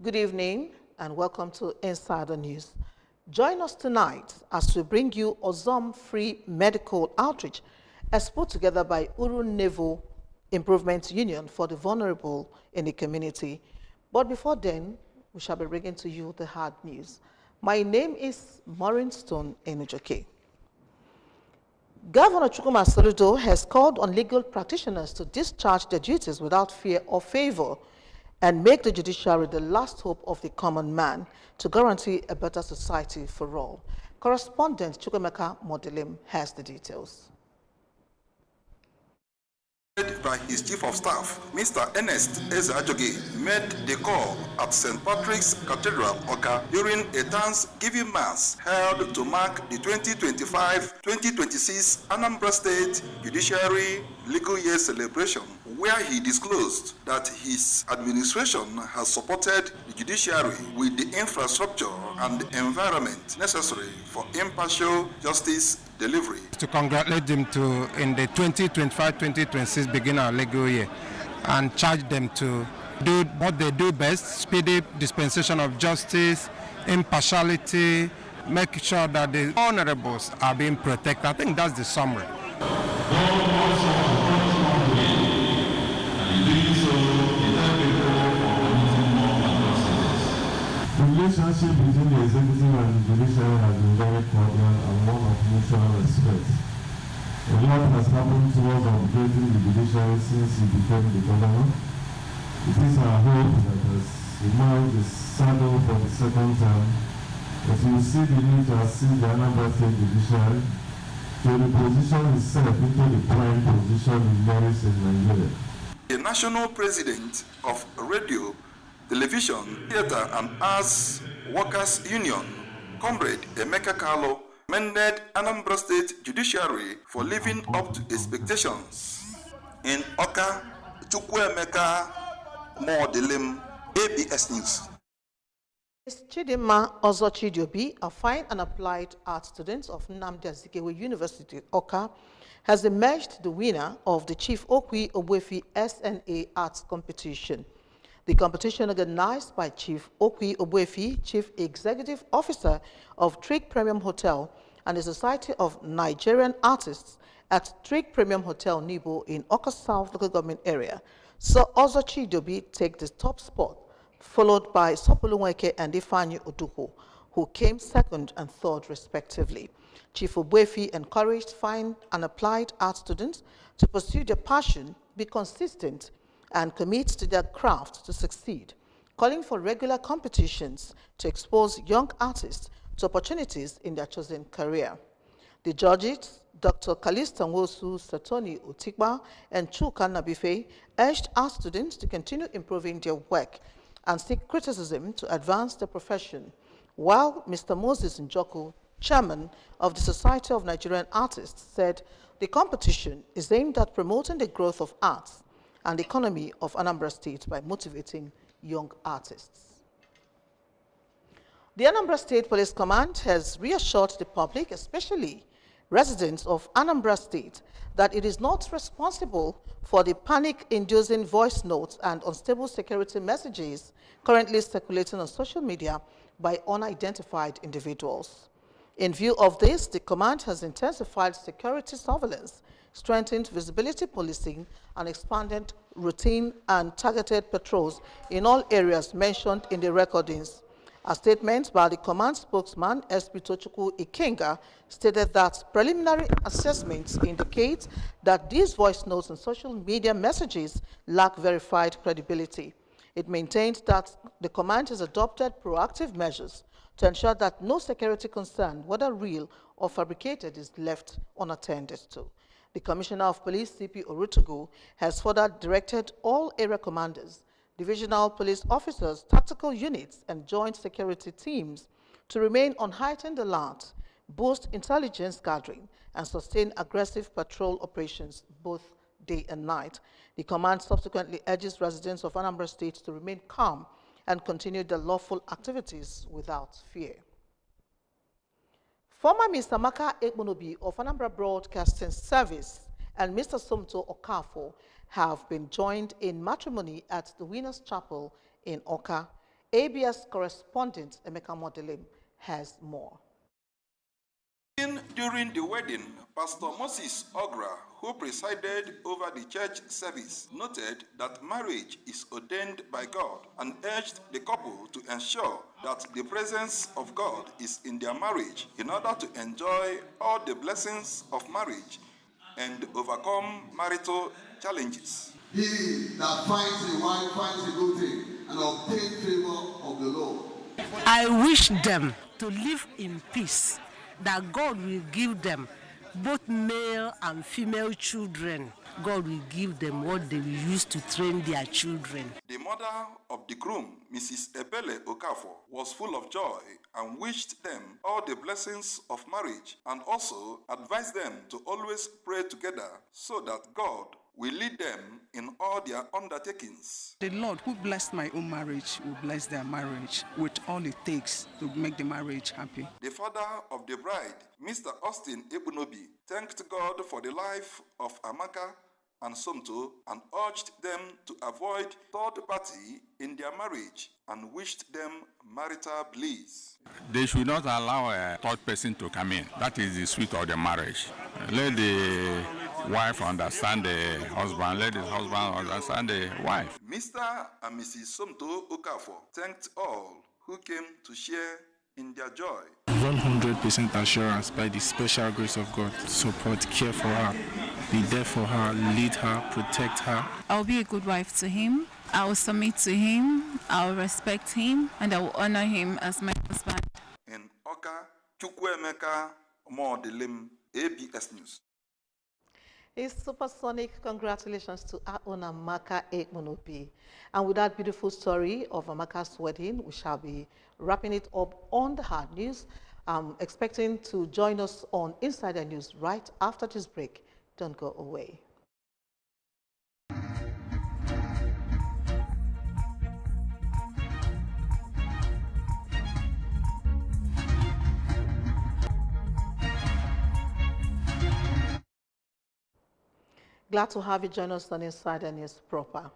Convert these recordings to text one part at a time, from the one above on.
Good evening and welcome to Insider News. Join us tonight as we bring you Ozom Free Medical Outreach as put together by Uru Naval Improvement Union for the vulnerable in the community. But before then, we shall be bringing to you the hard news. My name is Maureen Stone Enujoke. Governor Chukwuma Soludo has called on legal practitioners to discharge their duties without fear or favor and make the judiciary the last hope of the common man to guarantee a better society for all. Correspondent Chukwemeka Modelim has the details. By his chief of staff, Mr. Ernest Ezeajoge, made the call at St. Patrick's Cathedral, Oka, during a Thanksgiving Mass held to mark the 2025-2026 Anambra State Judiciary Legal Year celebration, where he disclosed that his administration has supported the judiciary with the infrastructure and the environment necessary for impartial justice delivery. To congratulate them in the 2025-2026 beginning our legal year and charge them to do what they do best, speedy dispensation of justice, impartiality, make sure that the vulnerables are being protected. I think that's the summary. The relationship between the executive and the judiciary has been very cordial and one of mutual respect. A lot has happened towards upgrading the judiciary since he became the governor. It is our hope that as he mounts the saddle for the second term, that he will see the need to assist the Anambra State Judiciary to reposition itself into the prime position it merits in Nigeria. The national president of Radio, Television, Theatre and Arts Workers Union, Comrade Emeka Carlo, commended Anambra State Judiciary for living up to expectations. In Oka, Chukwemeka Modelim, ABS News. Ms. Chidinma Ozochidiobi, a fine and applied art student of Nnamdi Azikiwe University, Oka, has emerged the winner of the Chief Okwi Ogbuefi SNA Arts Competition. The competition, organized by Chief Okwi Ogbuefi, Chief Executive Officer of Trig Premium Hotel and the Society of Nigerian Artists at Trig Premium Hotel Nibo in Oka South Local Government Area, saw Ozochidiobi take the top spot, followed by Sopolunweke and Ifeanyi Oduho, who came second and third respectively. Chief Ogbuefi encouraged fine and applied art students to pursue their passion, be consistent, and commit to their craft to succeed, calling for regular competitions to expose young artists to opportunities in their chosen career. The judges, Dr. Kalista Nwosu Satoni Otikba and Chuka Nabife, urged art students to continue improving their work and seek criticism to advance their profession, while Mr. Moses Njoku, chairman of the Society of Nigerian Artists, said the competition is aimed at promoting the growth of arts and the economy of Anambra State by motivating young artists. The Anambra State Police Command has reassured the public, especially residents of Anambra State, that it is not responsible for the panic-inducing voice notes and unstable security messages currently circulating on social media by unidentified individuals. In view of this, the command has intensified security surveillance, strengthened visibility policing, and expanded routine and targeted patrols in all areas mentioned in the recordings. A statement by the command spokesman, SP Tochukwu Ikenga, stated that preliminary assessments indicate that these voice notes and social media messages lack verified credibility. It maintained that the command has adopted proactive measures to ensure that no security concern, whether real or fabricated, is left unattended to. The Commissioner of Police, CP Orutugu, has further directed all area commanders, divisional police officers, tactical units, and joint security teams to remain on heightened alert, boost intelligence gathering, and sustain aggressive patrol operations both day and night. The command subsequently urges residents of Anambra State to remain calm and continue their lawful activities without fear. Former Mr. Maka Ekmonobi of Anambra Broadcasting Service and Mr. Somto Okafo have been joined in matrimony at the Winners' Chapel in Oka. ABS correspondent Emeka Modelim has more. During the wedding, Pastor Moses Ogra, who presided over the church service, noted that marriage is ordained by God and urged the couple to ensure that the presence of God is in their marriage in order to enjoy all the blessings of marriage and overcome marital challenges. He that finds a wife finds a good thing and obtain favor of the Lord. I wish them to live in peace, that God will give them both male and female children. God will give them what they will use to train their children. The mother of the groom, Mrs. Ebele Okafor, was full of joy and wished them all the blessings of marriage and also advised them to always pray together so that God will lead them in all their undertakings. The Lord who blessed my own marriage will bless their marriage with all it takes to make the marriage happy. The father of the bride, Mr. Austin Ebunobi, thanked God for the life of Amaka and Somto and urged them to avoid third party in their marriage and wished them marital bliss. They should not allow a third person to come in. That is the sweet of the marriage. Let the wife understand the husband, let the husband understand the wife. Mr. and Mrs. Somto Okafor thanked all who came to share in their joy. 100% assurance by the special grace of God. Support, care for her, be there for her, lead her, protect her. I'll be a good wife to him. I will submit to him. I will respect him, and I will honor him as my husband. In Oka, Chukwuemeka Modelim, ABS News. A supersonic congratulations to our own Amaka Ekmonobi. And with that beautiful story of Amaka's wedding, we shall be wrapping it up on the hard news. I'm expecting to join us on Insider News right after this break. Don't go away. Glad to have you join us on Insider News proper.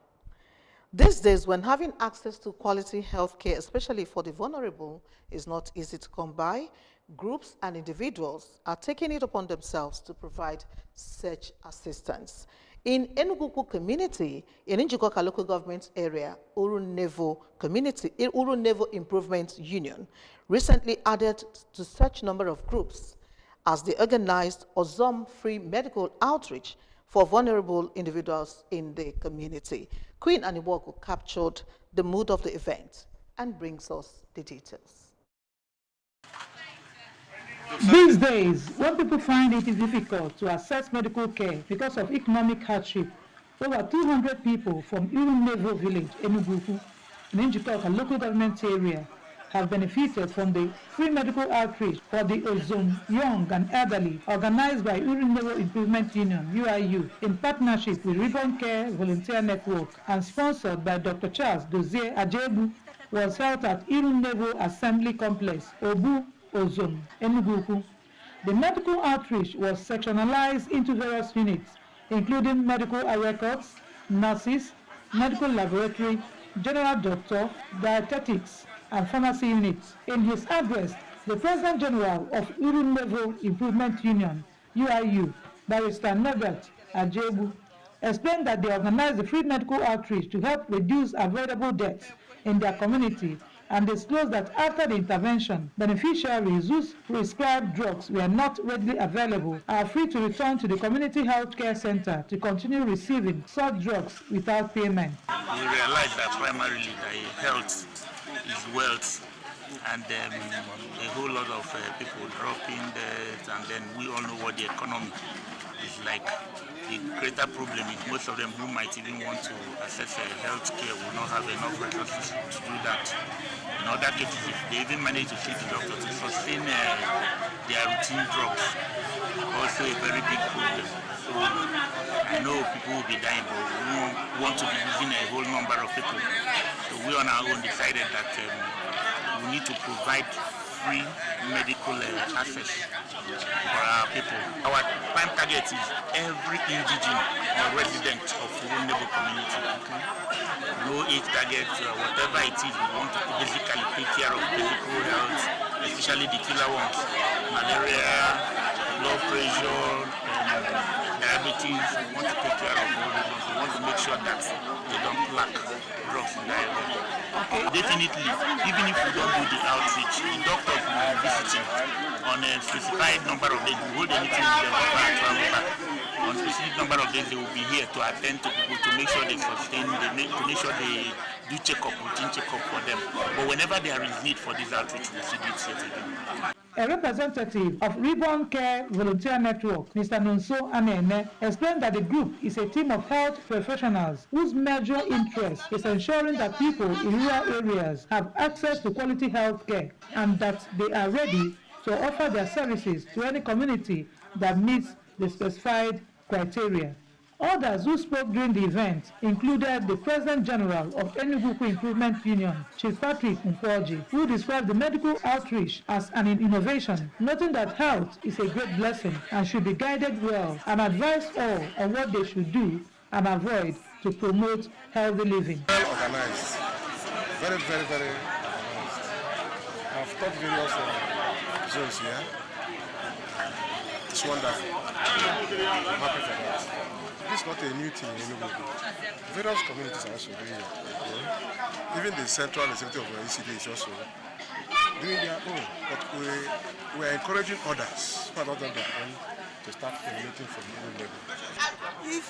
These days, when having access to quality health care, especially for the vulnerable, is not easy to come by, groups and individuals are taking it upon themselves to provide such assistance. In Enugu community, in Njikoka local government area, Urunevo Improvement Union recently added to such number of groups as they organized Ozom free medical outreach for vulnerable individuals in the community. Queen Aniwoku captured the mood of the event and brings us the details. These days, when people find it difficult to access medical care because of economic hardship, over 200 people from Urunevo village, Enugu, in Njikoka local government area, have benefited from the free medical outreach for the Ozone young and elderly organized by Urunevo Improvement Union, UIU, in partnership with Ribbon Care Volunteer Network and sponsored by Dr. Charles Dozie Ajebu, was held at Urunevo Assembly Complex, Obu, Ozone, Enugu. The medical outreach was sectionalized into various units, including medical records, nurses, medical laboratory, general doctor, dietetics, and pharmacy units. In his address, the President General of Urunevo Improvement Union, UIU, Barrister Norbert Ajebu, explained that they organized the free medical outreach to help reduce avoidable deaths in their community and disclosed that after the intervention, beneficiaries whose prescribed drugs were not readily available are free to return to the community health care center to continue receiving such drugs without payment. We realize that primarily health is wealth, and a whole lot of people dropping dead, and then we all know what the economy is like. The greater problem is most of them who might even want to access health care will not have enough resources to do that. In other cases, if they even manage to see the doctor to sustain their routine drugs, also a very big problem. So I know people will be dying, but we want to be using a whole number of people. So we on our own decided that we need to provide free medical access for our people. Our prime target is every indigent or resident of vulnerable community. No age target, whatever it is, we want to basically take care of physical health, especially the killer ones, malaria, blood pressure, diabetes. We want to take care of all those ones. We want to make sure that they don't lack drugs in their area. Definitely, even if we don't do the outreach, the doctors will be visiting on a specified number of days. We hold a meeting with them for our travel back. On specific number of days, they will be here to attend to people to make sure they sustain, to make sure they do check-up, routine check-up for them. But whenever there is need for this outreach, we'll see it yet again. A representative of Reborn Care Volunteer Network, Mr. Nonso Anene, explained that the group is a team of health professionals whose major interest is ensuring that people in rural areas have access to quality health care and that they are ready to offer their services to any community that meets the specified criteria. Others who spoke during the event included the President General of Enugu Improvement Union, Chief Patrick Nkwoji, who described the medical outreach as an innovation, noting that health is a great blessing and should be guided well, and advised all on what they should do and avoid to promote healthy living. Well organized, very organized. I've taught various zones here. It's wonderful. I'm happy for that. This is not a new thing in Enugu. Various communities are also doing it. Even the central executive of the ECD is also doing their own. But we are encouraging others who are not on their own to start emulating from the own level. If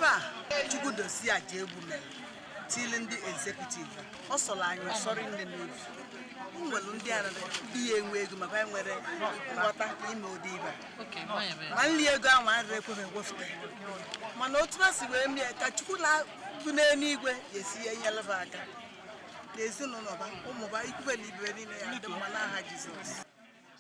you see a jailwoman, telling the executive, also like you're sorry in the news. Well, be a way to my family, what I know, Diva. Okay, my dear, my recommend was there. My notes was when me a Kachula, Bunanigwe, you see a yellow vaca. There's no mobile, equally the Malaha Jesus.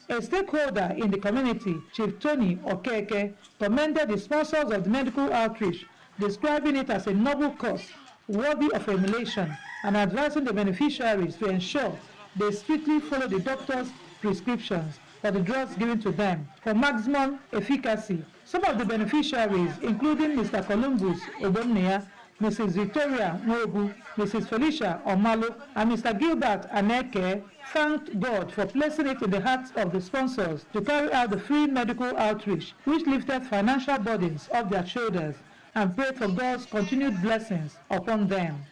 A stakeholder in the community, Chief Tony Okeke, commended the sponsors of the medical outreach, describing it as a noble cause worthy of emulation and advising the beneficiaries to ensure they strictly follow the doctor's prescriptions for the drugs given to them for maximum efficacy. Some of the beneficiaries, including Mr. Columbus Obomnia, Mrs. Victoria Nobu, Mrs. Felicia Omalo, and Mr. Gilbert Aneke, thanked God for placing it in the hearts of the sponsors to carry out the free medical outreach, which lifted financial burdens off their shoulders, and prayed for God's continued blessings upon them.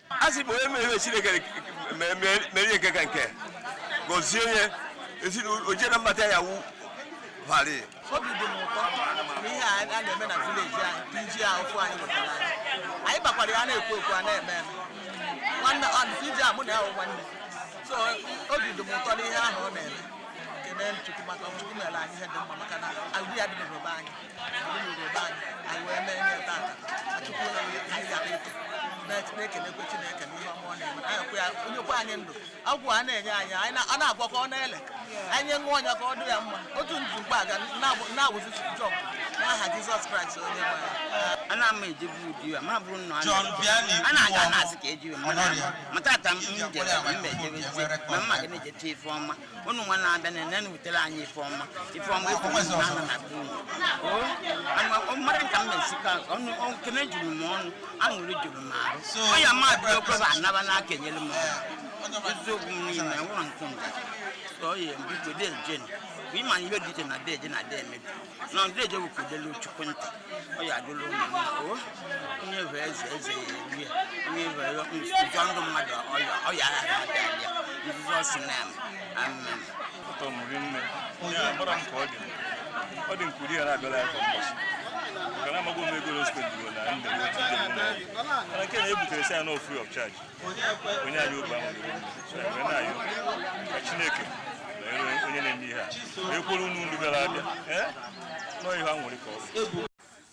Jesus Christ, and I made you a Mabun, John Biani, and I can ask you, Matata, Mamma, the former, only one and then with the line former, if I'm with and my Mexican, only on Canadian morning, I'm original. So I am my broker, I never knock anymore. So, yeah, we did Jenny. We might even did in a day, in a day, maybe. No, they do with the Lucha Quinta. Oh, yeah, do know. Never as a year. Never younger mother. Oh, yeah, this is what's the name. Yeah, but I'm calling. I didn't put here. I got I'm going to go to school and I can't able to say no free of charge. When I do when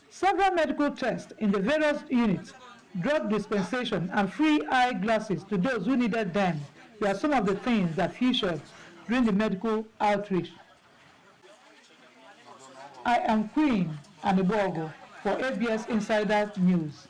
Several medical tests in the various units, drug dispensation and free eyeglasses to those who needed them were some of the things that featured during the medical outreach. I am Queen Anibogo for ABS Insider News.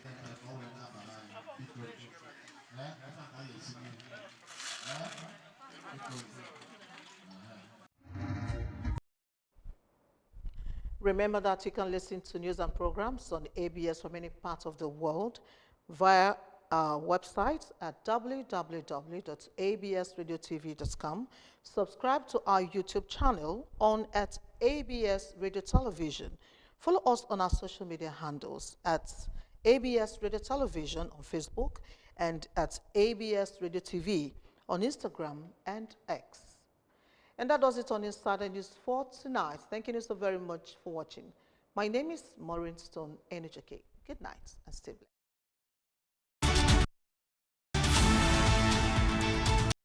Remember that you can listen to news and programs on ABS from any part of the world via our website at www.absradiotv.com. Subscribe to our YouTube channel at ABS Radio Television. Follow us on our social media handles at ABS Radio Television on Facebook and at ABS Radio TV on Instagram and X. And that does it on Insider News for tonight. Thank you so very much for watching. My name is Maureen Stone Enujake. Good night and stay blessed.